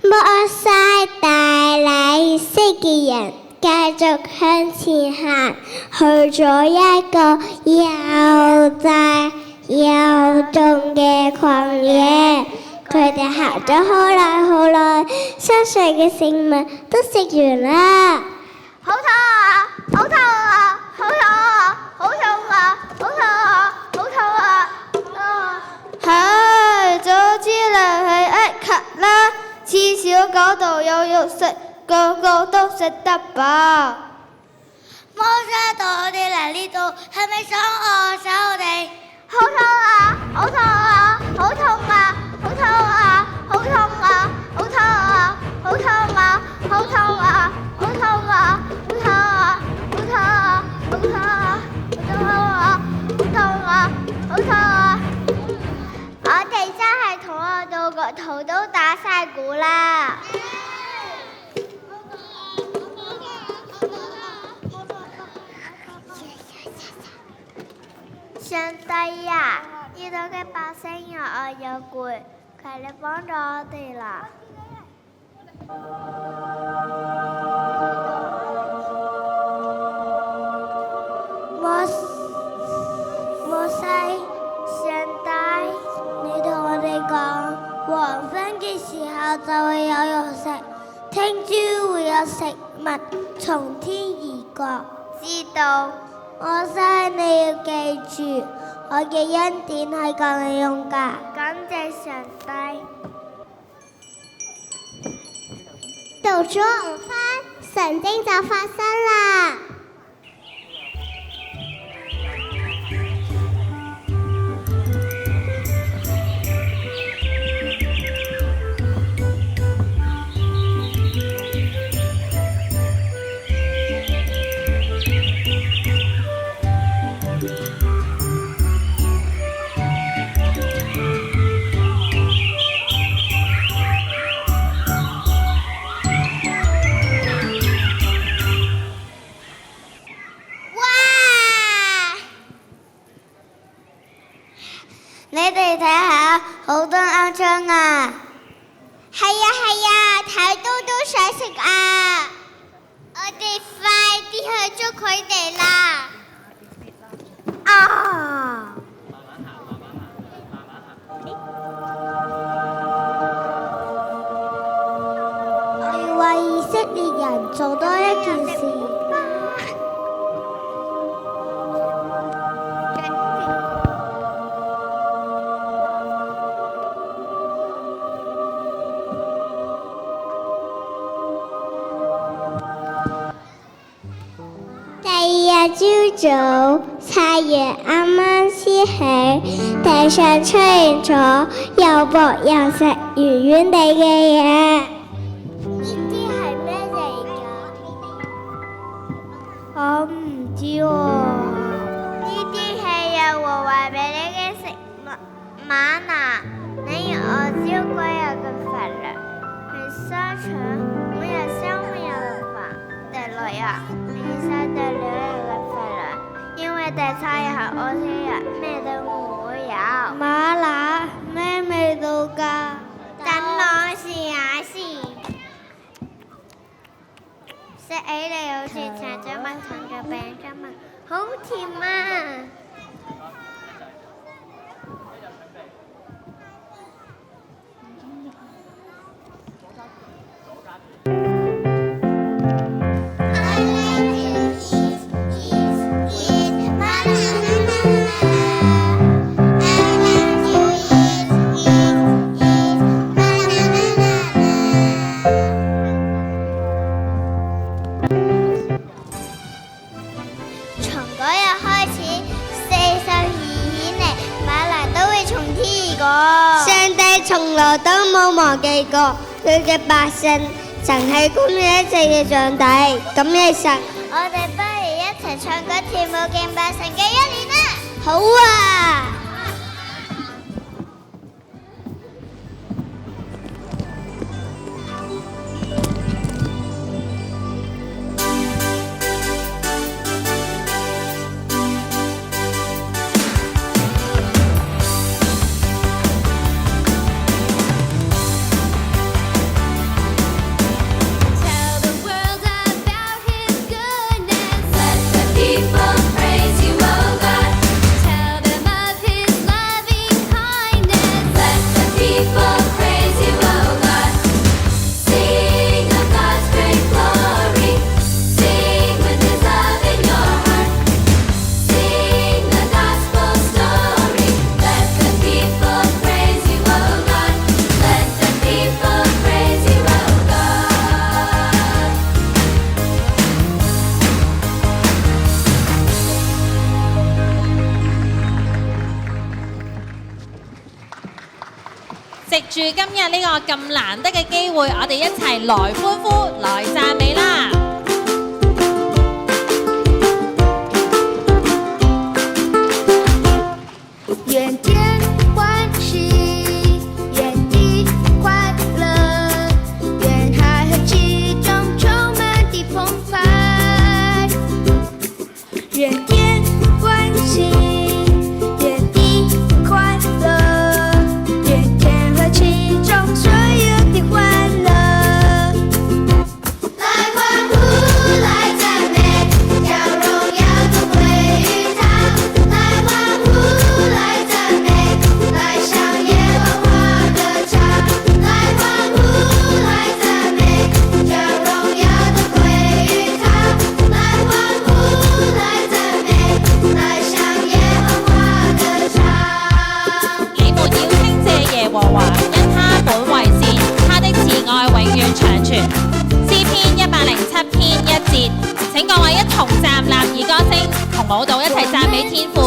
冇晒大利是嘅人，繼續向前行，去咗一個又大又凍嘅曠野。佢哋行咗好耐好耐，身上嘅食物都食完啦。好肚餓，好肚餓，好肚餓，好肚餓，好肚餓，好肚餓。係，早知嚟去埃及啦，至少嗰度有肉食，個個都食得飽。摩西到我哋嚟呢度，係咪想餓死我哋？好肚餓，好肚餓，好肚餓，好肚餓，好肚餓，好肚餓，好肚餓，好肚餓，好肚餓，好肚餓，好肚餓，好肚餓，好肚餓，好肚餓。我哋真係肚餓到個肚都打晒鼓啦！上帝呀，呢度嘅百姓又餓又攰，求你幫助我哋啦！摩西，上帝，你同我哋講，黃昏嘅時候就會有肉食，聽朝會有食物從天而降。知道。摩西，你要記住，我嘅恩典係夠你用㗎。感謝上帝。到咗午飯，神蹟就發生啦！你哋睇下，好多鵪鶉啊！係啊，睇到都想食啊！我哋快啲去捉佢哋啦！啊！我要為以色列人做多一件事。朝早，太陽啱啱升起，地上出現咗又薄又實、圓圓地嘅嘢。呢啲係咩嚟㗎？我唔知喎。呢啲係耶和華俾你嘅食物嗎哪，你要按照歸有嘅份量，去收取每日3分有嘅飯的來呀，你收到2日嘅份量，因為第3日係安息日，咩都唔會有。嗎哪咩味道㗎？等我試下先。食起嚟好似茶汁蜜糖嘅餅咁啊，好甜啊！從來都冇忘記過佢嘅百姓，曾喺公園一直嘅上帝。咁嘅神，我哋不如一齊唱歌跳舞敬拜神嘅1年啦！好啊！今日呢個咁難得嘅機會，我哋一齊來歡呼、來讚美啦！願天歡喜，願地快樂，願海和其中充滿的澎湃。願天歡喜，願地快樂，願天和其中所有的歡樂。來歡呼，來讚美，將榮耀都歸於他。來歡呼，來讚美，來向耶和華歌唱。來歡呼，來讚美，將榮耀都歸於他。來歡呼，來讚美，來向耶和華歌唱。你們要稱謝耶和華，因他本為善，他的慈愛永遠長存。詩篇107篇1節，請各位一同站立以歌聲同舞蹈一齊讚美天父。